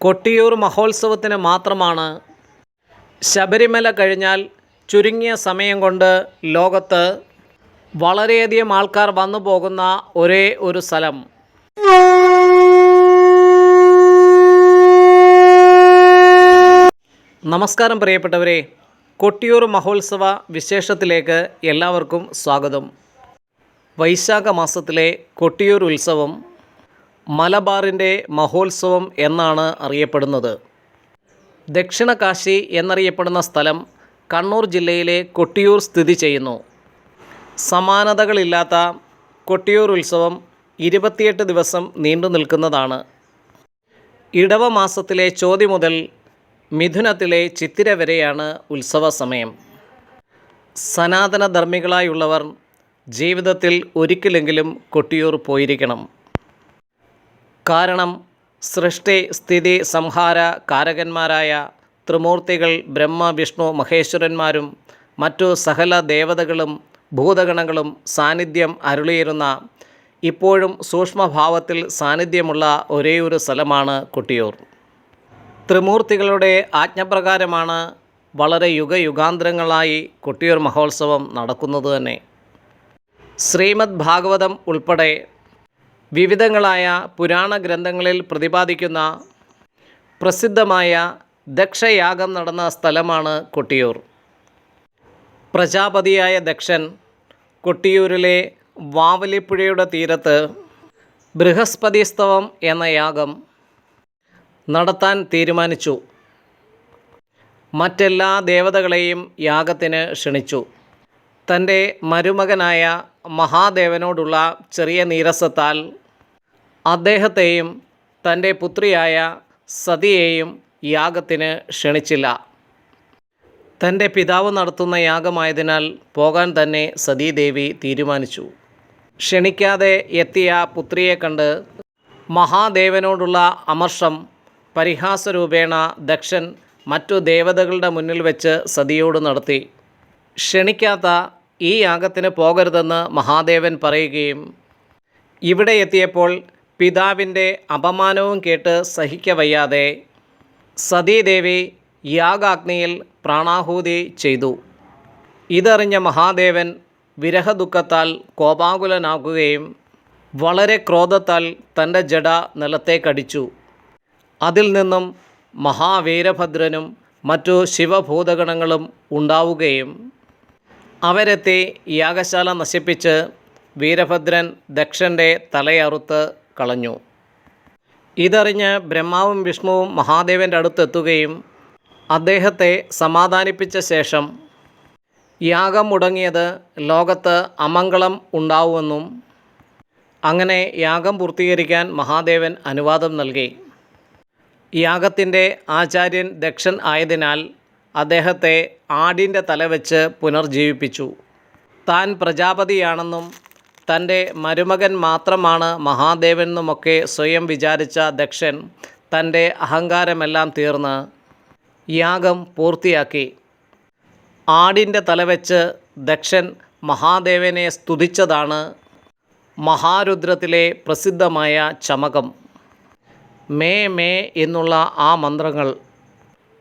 കൊട്ടിയൂർ മഹോത്സവത്തിന് മാത്രമാണ് ശബരിമല കഴിഞ്ഞാൽ ചുരുങ്ങിയ സമയം കൊണ്ട് ലോകത്ത് വളരെയധികം ആൾക്കാർ വന്നു പോകുന്ന ഒരേ ഒരു സ്ഥലം. നമസ്കാരം പ്രിയപ്പെട്ടവരെ, കൊട്ടിയൂർ മഹോത്സവ വിശേഷത്തിലേക്ക് എല്ലാവർക്കും സ്വാഗതം. വൈശാഖ മാസത്തിലെ കൊട്ടിയൂർ ഉത്സവം മലബാറിൻ്റെ മഹോത്സവം എന്നാണ് അറിയപ്പെടുന്നത്. ദക്ഷിണ കാശി എന്നറിയപ്പെടുന്ന സ്ഥലം കണ്ണൂർ ജില്ലയിലെ കൊട്ടിയൂർ സ്ഥിതി ചെയ്യുന്നു. സമാനതകളില്ലാത്ത കൊട്ടിയൂർ ഉത്സവം 28 ദിവസം നീണ്ടു നിൽക്കുന്നതാണ്. ഇടവ മാസത്തിലെ ചോതി മുതൽ മിഥുനത്തിലെ ചിത്തിര വരെയാണ് ഉത്സവ സമയം. സനാതനധർമ്മികളായുള്ളവർ ജീവിതത്തിൽ ഒരിക്കലെങ്കിലും കൊട്ടിയൂർ പോയിരിക്കണം. കാരണം സൃഷ്ടി സ്ഥിതി സംഹാര കാരകന്മാരായ ത്രിമൂർത്തികൾ ബ്രഹ്മ വിഷ്ണു മഹേശ്വരന്മാരും മറ്റു സകല ദേവതകളും ഭൂതഗണങ്ങളും സാന്നിധ്യം അരുളിയിരുന്ന, ഇപ്പോഴും സൂക്ഷ്മഭാവത്തിൽ സാന്നിധ്യമുള്ള ഒരേയൊരു സ്ഥലമാണ് കൊട്ടിയൂർ. ത്രിമൂർത്തികളുടെ ആജ്ഞപ്രകാരമാണ് വളരെ യുഗയുഗാന്തരങ്ങളായി കൊട്ടിയൂർ മഹോത്സവം നടക്കുന്നത് തന്നെ. ശ്രീമദ് ഭാഗവതം ഉൾപ്പെടെ വിവിധങ്ങളായ പുരാണ ഗ്രന്ഥങ്ങളിൽ പ്രതിപാദിക്കുന്ന പ്രസിദ്ധമായ ദക്ഷയാഗം നടന്ന സ്ഥലമാണ് കൊട്ടിയൂർ. പ്രജാപതിയായ ദക്ഷൻ കൊട്ടിയൂരിലെ വാവലിപ്പുഴയുടെ തീരത്ത് ബൃഹസ്പതിസ്തവം എന്ന യാഗം നടത്താൻ തീരുമാനിച്ചു. മറ്റെല്ലാ ദേവതകളെയും യാഗത്തിന് ക്ഷണിച്ചു. തൻ്റെ മരുമകനായ മഹാദേവനോടുള്ള ചെറിയ നീരസത്താൽ അദ്ദേഹത്തെയും തൻ്റെ പുത്രിയായ സതിയെയും യാഗത്തിന് ക്ഷണിച്ചില്ല. തൻ്റെ പിതാവ് നടത്തുന്ന യാഗമായതിനാൽ പോകാൻ തന്നെ സതീദേവി തീരുമാനിച്ചു. ക്ഷണിക്കാതെ എത്തിയ പുത്രിയെ കണ്ട് മഹാദേവനോടുള്ള അമർഷം പരിഹാസരൂപേണ ദക്ഷൻ മറ്റു ദേവതകളുടെ മുന്നിൽ വെച്ച് സതിയോട് നടത്തി. ക്ഷണിക്കാത്ത ഈ യാഗത്തിന് പോകരുതെന്ന് മഹാദേവൻ പറയുകയും ഇവിടെ എത്തിയപ്പോൾ പിതാവിൻ്റെ അപമാനവും കേട്ട് സഹിക്കവയ്യാതെ സതീദേവി യാഗാഗ്നിയിൽ പ്രാണാഹൂതി ചെയ്തു. ഇതറിഞ്ഞ മഹാദേവൻ വിരഹദുഃഖത്താൽ കോപാകുലനാകുകയും വളരെ ക്രോധത്താൽ തൻ്റെ ജട നിലത്തേക്കടിച്ചു. അതിൽ നിന്നും മഹാവീരഭദ്രനും മറ്റു ശിവഭൂതഗണങ്ങളും ഉണ്ടാവുകയും അവരെത്തി യാഗശാല നശിപ്പിച്ച് വീരഭദ്രൻ ദക്ഷൻ്റെ തലയറുത്ത് കളഞ്ഞു. ഇതറിഞ്ഞ് ബ്രഹ്മാവും വിഷ്ണുവും മഹാദേവൻ്റെ അടുത്തെത്തുകയും അദ്ദേഹത്തെ സമാധാനിപ്പിച്ച ശേഷം യാഗം മുടങ്ങിയത് ലോകത്ത് അമംഗളം ഉണ്ടാവുമെന്നും അങ്ങനെ യാഗം പൂർത്തീകരിക്കാൻ മഹാദേവൻ അനുവാദം നൽകി. യാഗത്തിൻ്റെ ആചാര്യൻ ദക്ഷൻ ആയതിനാൽ അദ്ദേഹത്തെ ആടിൻ്റെ തലവെച്ച് പുനർജീവിപ്പിച്ചു. താൻ പ്രജാപതിയാണെന്നും തൻ്റെ മരുമകൻ മാത്രമാണ് മഹാദേവനെന്നുമൊക്കെ സ്വയം വിചാരിച്ച ദക്ഷൻ തൻ്റെ അഹങ്കാരമെല്ലാം തീർന്ന് യാഗം പൂർത്തിയാക്കി. ആടിൻ്റെ തലവെച്ച് ദക്ഷൻ മഹാദേവനെ സ്തുതിച്ചതാണ് മഹാരുദ്രത്തിലെ പ്രസിദ്ധമായ ചമകം. മേ മേ എന്നുള്ള ആ മന്ത്രങ്ങൾ.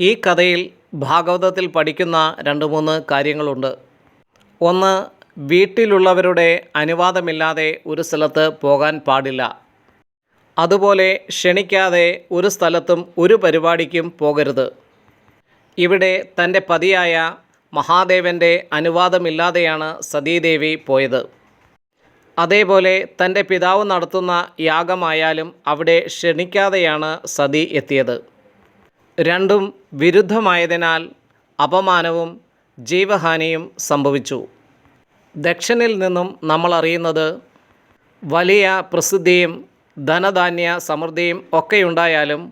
ഈ കഥയിൽ ഭാഗവതത്തിൽ പഠിക്കുന്ന 2-3 കാര്യങ്ങളുണ്ട്. ഒന്ന്, വീട്ടിലുള്ളവരുടെ അനുവാദമില്ലാതെ ഒരു സ്ഥലത്ത് പോകാൻ പാടില്ല. അതുപോലെ ക്ഷണിക്കാതെ ഒരു സ്ഥലത്തും ഒരു പരിപാടിക്കും പോകരുത്. ഇവിടെ തൻ്റെ പതിയായ മഹാദേവൻ്റെ അനുവാദമില്ലാതെയാണ് സതീദേവി പോയത്. അതേപോലെ തൻ്റെ പിതാവ് നടത്തുന്ന യാഗമായാലും അവിടെ ക്ഷണിക്കാതെയാണ് സതി എത്തിയത്. രണ്ടും വിരുദ്ധമായതിനാൽ അപമാനവും ജീവഹാനിയും സംഭവിച്ചു. ദക്ഷനിൽ നിന്നും നമ്മൾ അറിയുന്നത് വലിയ പ്രസിദ്ധിയും ധനധാന്യ സമൃദ്ധിയും ഒക്കെയുണ്ടായാലും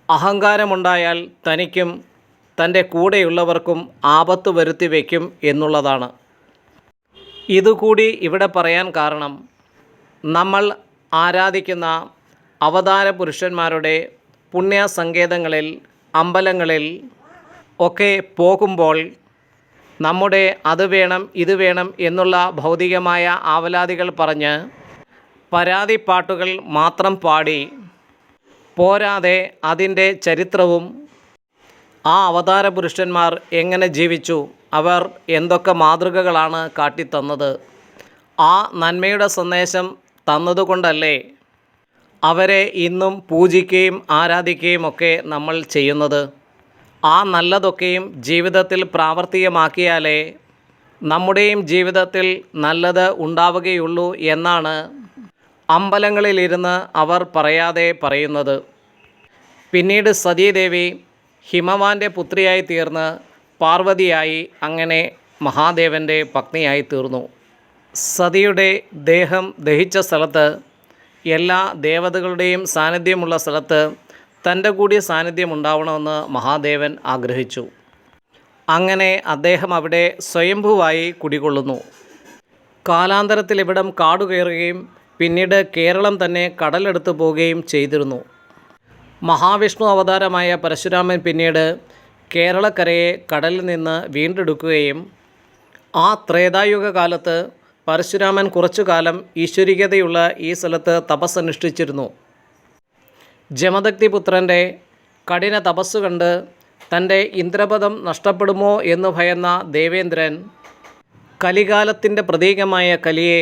അഹങ്കാരമുണ്ടായാൽ തനിക്കും തൻ്റെ കൂടെയുള്ളവർക്കും ആപത്ത് വരുത്തി വയ്ക്കും എന്നുള്ളതാണ്. ഇതുകൂടി ഇവിടെ പറയാൻ കാരണം, നമ്മൾ ആരാധിക്കുന്ന അവതാര പുരുഷന്മാരുടെ പുണ്യസങ്കേതങ്ങളിൽ അമ്പലങ്ങളിൽ ഒക്കെ പോകുമ്പോൾ നമ്മുടെ അത് വേണം ഇത് വേണം എന്നുള്ള ഭൗതികമായ ആവലാതികൾ പറഞ്ഞ് പരാതിപ്പാട്ടുകൾ മാത്രം പാടി പോരാതെ അതിൻ്റെ ചരിത്രവും ആ അവതാര പുരുഷന്മാർ എങ്ങനെ ജീവിച്ചു, അവർ എന്തൊക്കെ മാതൃകകളാണ് കാട്ടിത്തന്നത്, ആ നന്മയുടെ സന്ദേശം തന്നതുകൊണ്ടല്ലേ അവരെ ഇന്നും പൂജിക്കുകയും ആരാധിക്കുകയും ഒക്കെ നമ്മൾ ചെയ്യുന്നത്. ആ നല്ലതൊക്കെയും ജീവിതത്തിൽ പ്രാവർത്തികമാക്കിയാലേ നമ്മുടെയും ജീവിതത്തിൽ നല്ലത് ഉണ്ടാവുകയുള്ളൂ എന്നാണ് അമ്പലങ്ങളിലിരുന്ന് അവർ പറയാതെ പറയുന്നത്. പിന്നീട് സതീദേവി ഹിമവാൻ്റെ പുത്രിയായി തീർന്ന് പാർവതിയായി അങ്ങനെ മഹാദേവൻ്റെ പത്നിയായി തീർന്നു. സതിയുടെ ദേഹം ദഹിച്ച സ്ഥലത്ത്, എല്ലാ ദേവതകളുടെയും സാന്നിധ്യമുള്ള സ്ഥലത്ത് തൻ്റെ കൂടി സാന്നിധ്യം ഉണ്ടാവണമെന്ന് മഹാദേവൻ ആഗ്രഹിച്ചു. അങ്ങനെ അദ്ദേഹം അവിടെ സ്വയംഭൂവായി കുടികൊള്ളുന്നു. കാലാന്തരത്തിൽ ഇവിടം കാടുകയറുകയും പിന്നീട് കേരളം തന്നെ കടലെടുത്തു പോവുകയും ചെയ്തിരുന്നു. മഹാവിഷ്ണു അവതാരമായ പരശുരാമൻ പിന്നീട് കേരളക്കരയെ കടലിൽ നിന്ന് വീണ്ടെടുക്കുകയും ആ ത്രേതായുഗ കാലത്ത് പരശുരാമൻ കുറച്ചു കാലം ഈശ്വരികതയുള്ള ഈ സ്ഥലത്ത് തപസ്സനുഷ്ഠിച്ചിരുന്നു. ജമദഗ്നി പുത്രൻ്റെ കഠിന തപസ്സു കണ്ട് തൻ്റെ ഇന്ദ്രപദം നഷ്ടപ്പെടുമോ എന്ന് ഭയന്ന ദേവേന്ദ്രൻ കലികാലത്തിൻ്റെ പ്രതീകമായ കലിയെ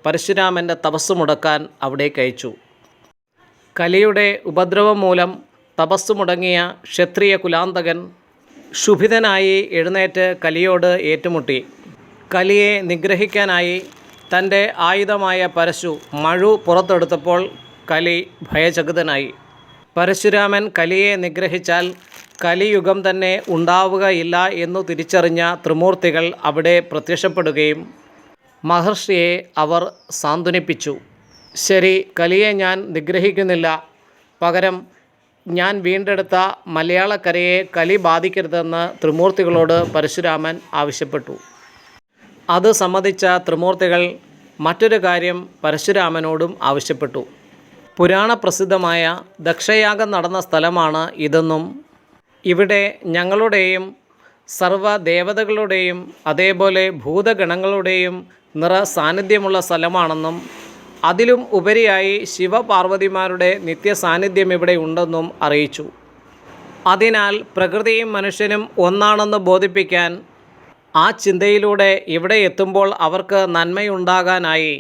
പരശുരാമൻ്റെ തപസ്സു മുടക്കാൻ അവിടേക്ക് അയച്ചു. കലിയുടെ ഉപദ്രവം മൂലം തപസ്സു മുടങ്ങിയ ക്ഷത്രിയ കുലാന്തകൻ ക്ഷുഭിതനായി എഴുന്നേറ്റ് കലിയോട് ഏറ്റുമുട്ടി. കലിയെ നിഗ്രഹിക്കാനായി തൻ്റെ ആയുധമായ പരശു മഴു പുറത്തെടുത്തപ്പോൾ കലി ഭയചകിതനായി. പരശുരാമൻ കലിയെ നിഗ്രഹിച്ചാൽ കലിയുഗം തന്നെ ഉണ്ടാവുകയില്ല എന്നു തിരിച്ചറിഞ്ഞ ത്രിമൂർത്തികൾ അവിടെ പ്രത്യക്ഷപ്പെടുകയും മഹർഷിയെ അവർ സാന്ത്വനിപ്പിച്ചു. ശരി, കലിയെ ഞാൻ നിഗ്രഹിക്കുന്നില്ല, പകരം ഞാൻ വീണ്ടെടുത്ത മലയാളക്കരയെ കലി ബാധിക്കരുതെന്ന് ത്രിമൂർത്തികളോട് പരശുരാമൻ ആവശ്യപ്പെട്ടു. അത് സമ്മതിച്ച ത്രിമൂർത്തികൾ മറ്റൊരു കാര്യം പരശുരാമനോടും ആവശ്യപ്പെട്ടു. പുരാണപ്രസിദ്ധമായ ദക്ഷയാഗം നടന്ന സ്ഥലമാണ് ഇതെന്നും ഇവിടെ ഞങ്ങളുടെയും സർവ്വദേവതകളുടെയും അതേപോലെ ഭൂതഗണങ്ങളുടെയും സാന്നിധ്യമുള്ള സ്ഥലമാണെന്നും അതിലും ഉപരിയായി ശിവപാർവതിമാരുടെ നിത്യസാന്നിധ്യം ഇവിടെ ഉണ്ടെന്നും അറിയിച്ചു. അതിനാൽ പ്രകൃതിയും മനുഷ്യനും ഒന്നാണെന്ന് ബോധിപ്പിക്കാൻ, ആ ചിന്തയിലൂടെ ഇവിടെ എത്തുമ്പോൾ അവർക്ക് നന്മയുണ്ടാകാനായി,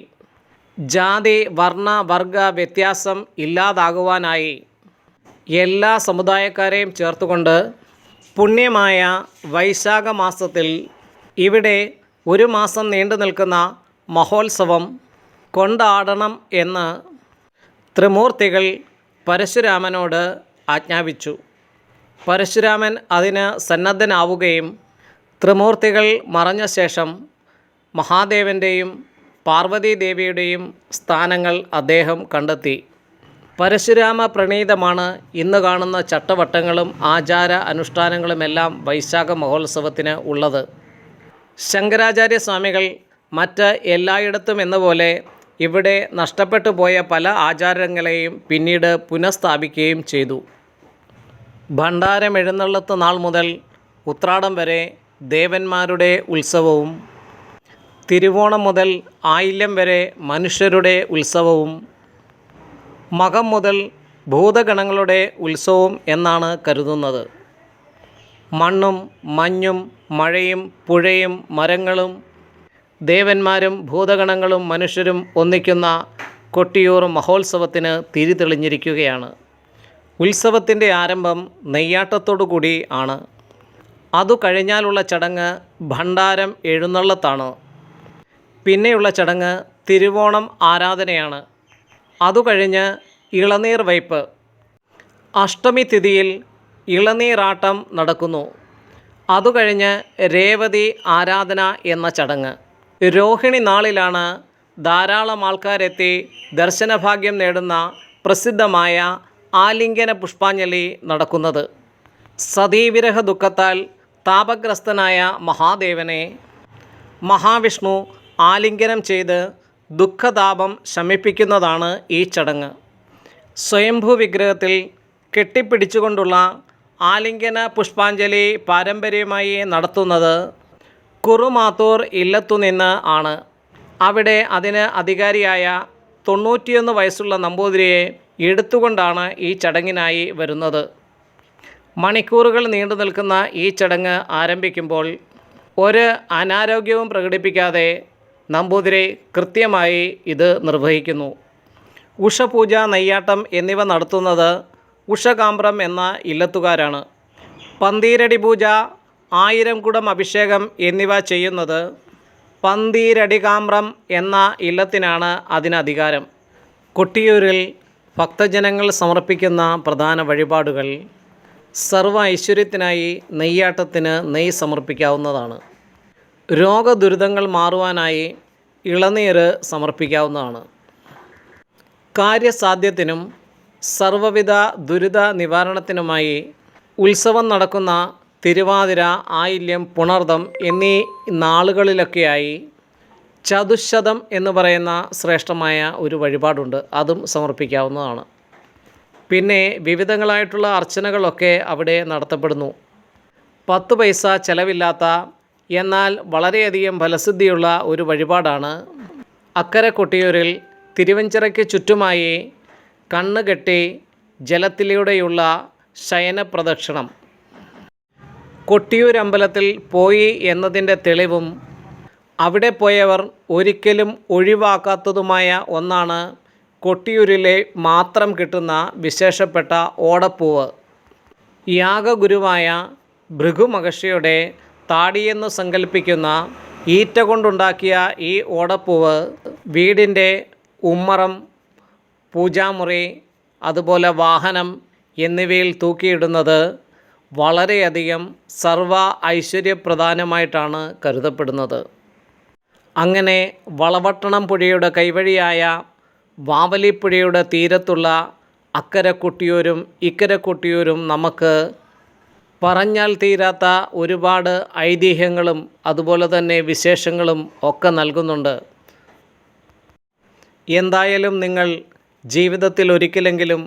ജാതി വർണ്ണ വർഗ വ്യത്യാസം ഇല്ലാതാകുവാനായി എല്ലാ സമുദായക്കാരെയും ചേർത്തുകൊണ്ട് പുണ്യമായ വൈശാഖ മാസത്തിൽ ഇവിടെ ഒരു മാസം നീണ്ടു നിൽക്കുന്ന മഹോത്സവം കൊണ്ടാടണം എന്ന് ത്രിമൂർത്തികൾ പരശുരാമനോട് ആജ്ഞാപിച്ചു. പരശുരാമൻ അതിന് സന്നദ്ധനാവുകയും ത്രിമൂർത്തികൾ മറഞ്ഞ ശേഷം മഹാദേവൻ്റെയും പാർവതീദേവിയുടെയും സ്ഥാനങ്ങൾ അദ്ദേഹം കണ്ടെത്തി. പരശുരാമ പ്രണീതമാണ് ഇന്ന് കാണുന്ന ചട്ടവട്ടങ്ങളും ആചാര അനുഷ്ഠാനങ്ങളുമെല്ലാം വൈശാഖ മഹോത്സവത്തിന് ഉള്ളത്. ശങ്കരാചാര്യ സ്വാമികൾ മറ്റ് എല്ലായിടത്തും എന്ന പോലെ ഇവിടെ നഷ്ടപ്പെട്ടു പോയ പല ആചാരങ്ങളെയും പിന്നീട് പുനഃസ്ഥാപിക്കുകയും ചെയ്തു. ഭണ്ഡാരം എഴുന്നള്ളത്ത് നാൾ മുതൽ ഉത്രാടം വരെ ദേവന്മാരുടെ ഉത്സവവും, തിരുവോണം മുതൽ ആയില്യം വരെ മനുഷ്യരുടെ ഉത്സവവും, മകം മുതൽ ഭൂതഗണങ്ങളുടെ ഉത്സവവും എന്നാണ് കരുതുന്നത്. മണ്ണും മഞ്ഞും മഴയും പുഴയും മരങ്ങളും ദേവന്മാരും ഭൂതഗണങ്ങളും മനുഷ്യരും ഒന്നിക്കുന്ന കൊട്ടിയൂർ മഹോത്സവത്തിന് തിരി തെളിഞ്ഞിരിക്കുകയാണ്. ഉത്സവത്തിൻ്റെ ആരംഭം നെയ്യാട്ടത്തോടുകൂടി ആണ്. അതു കഴിഞ്ഞാലുള്ള ചടങ്ങ് ഭണ്ഡാരം എഴുന്നള്ളത്താണ്. പിന്നെയുള്ള ചടങ്ങ് തിരുവോണം ആരാധനയാണ്. അതുകഴിഞ്ഞ് ഇളനീർ വയ്പ്. അഷ്ടമി തിഥിയിൽ ഇളനീറാട്ടം നടക്കുന്നു. അതുകഴിഞ്ഞ് രേവതി ആരാധന എന്ന ചടങ്ങ്. രോഹിണി നാളിലാണ് ധാരാളം ആൾക്കാരെത്തി ദർശനഭാഗ്യം നേടുന്ന പ്രസിദ്ധമായ ആലിംഗന പുഷ്പാഞ്ജലി നടക്കുന്നത്. സതീവിരഹ ദുഃഖത്താൽ താപഗ്രസ്തനായ മഹാദേവനെ മഹാവിഷ്ണു ആലിംഗനം ചെയ്ത് ദുഃഖതാപം ശമിപ്പിക്കുന്നതാണ് ഈ ചടങ്ങ്. സ്വയംഭൂ വിഗ്രഹത്തിൽ കെട്ടിപ്പിടിച്ചുകൊണ്ടുള്ള ആലിംഗന പുഷ്പാഞ്ജലി പാരമ്പര്യമായി നടത്തുന്നത് കുറുമാത്തൂർ ഇല്ലത്തുനിന്ന് ആണ്. അവിടെ അതിന് അധികാരിയായ 91 വയസ്സുള്ള നമ്പൂതിരിയെ എടുത്തുകൊണ്ടാണ് ഈ ചടങ്ങിനായി വരുന്നത്. മണിക്കൂറുകൾ നീണ്ടു നിൽക്കുന്ന ഈ ചടങ്ങ് ആരംഭിക്കുമ്പോൾ ഒരു അനാരോഗ്യവും പ്രകടിപ്പിക്കാതെ നമ്പൂതിരി കൃത്യമായി ഇത് നിർവഹിക്കുന്നു. ഉഷപൂജ, നെയ്യാട്ടം എന്നിവ നടത്തുന്നത് ഉഷകാമ്പ്രം എന്ന ഇല്ലത്തുകാരാണ്. പന്തീരടി പൂജ, 1000 കുടം അഭിഷേകം എന്നിവ ചെയ്യുന്നത് പന്തീരടികാമ്പ്രം എന്ന ഇല്ലത്തിനാണ് അതിനധികാരം. കൊട്ടിയൂരിൽ ഭക്തജനങ്ങൾ സമർപ്പിക്കുന്ന പ്രധാന വഴിപാടുകൾ: സർവ്വ ഐശ്വര്യത്തിനായി നെയ്യാട്ടത്തിന് നെയ്യ് സമർപ്പിക്കാവുന്നതാണ്. രോഗദുരിതങ്ങൾ മാറുവാനായി ഇളനീര് സമർപ്പിക്കാവുന്നതാണ്. കാര്യസാധ്യത്തിനും സർവ്വവിധ ദുരിത നിവാരണത്തിനുമായി ഉത്സവം നടക്കുന്ന തിരുവാതിര, ആയില്യം, പുണർദം എന്നീ നാളുകളിലൊക്കെയായി ചതുശ്ശതം എന്ന് പറയുന്ന ശ്രേഷ്ഠമായ ഒരു വഴിപാടുണ്ട്. അതും സമർപ്പിക്കാവുന്നതാണ്. പിന്നെ വിവിധങ്ങളായിട്ടുള്ള അർച്ചനകളൊക്കെ അവിടെ നടത്തപ്പെടുന്നു. 10 പൈസ ചെലവില്ലാത്ത എന്നാൽ വളരെയധികം ഫലസിദ്ധിയുള്ള ഒരു വഴിപാടാണ് അക്കരെ കൊട്ടിയൂരിൽ തിരുവഞ്ചിറയ്ക്ക് ചുറ്റുമായി കണ്ണുകെട്ടി ജലത്തിലൂടെയുള്ള ശയനപ്രദക്ഷിണം. കൊട്ടിയൂരമ്പലത്തിൽ പോയി എന്നതിൻ്റെ തെളിവും അവിടെ പോയവർ ഒരിക്കലും ഒഴിവാക്കാത്തതുമായ ഒന്നാണ് കൊട്ടിയൂരിലെ മാത്രം കിട്ടുന്ന വിശേഷപ്പെട്ട ഓടപ്പൂവ്. യാഗഗുരുവായ ഭൃഗു മഹർഷിയുടെ താടിയെന്ന് സങ്കല്പിക്കുന്ന ഈറ്റ കൊണ്ടുണ്ടാക്കിയ ഈ ഓടപ്പൂവ് വീടിൻ്റെ ഉമ്മറം, പൂജാമുറി, അതുപോലെ വാഹനം എന്നിവയിൽ തൂക്കിയിടുന്നത് വളരെയധികം സർവ്വ ഐശ്വര്യപ്രധാനമായിട്ടാണ് കരുതപ്പെടുന്നത്. അങ്ങനെ വളവട്ടണം പുഴയുടെ കൈവഴിയായ വാവലിപ്പുഴയുടെ തീരത്തുള്ള അക്കരെ കൊട്ടിയൂരും ഇക്കരെ കൊട്ടിയൂരും നമുക്ക് പറഞ്ഞാൽ തീരാത്ത ഒരുപാട് ഐതിഹ്യങ്ങളും അതുപോലെ തന്നെ വിശേഷങ്ങളും ഒക്കെ നൽകുന്നുണ്ട്. എന്തായാലും നിങ്ങൾ ജീവിതത്തിൽ ഒരിക്കലെങ്കിലും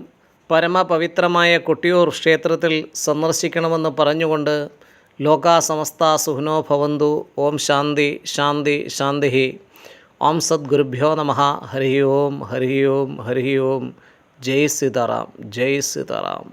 പരമപവിത്രമായ കൊട്ടിയൂർ ക്ഷേത്രത്തിൽ സന്ദർശിക്കണമെന്ന് പറഞ്ഞുകൊണ്ട് ലോകാ സമസ്ത സുഖിനോ ഭവന്തു. ഓം ശാന്തി ശാന്തി ശാന്തി. ഓം സദ്ഗുരുഭ്യോ നമഃ. ഹരി ഓം ഹരി ഓം ഹരി ഓം. ജയ് സീതാറാം, ജയ് സീതാറാം.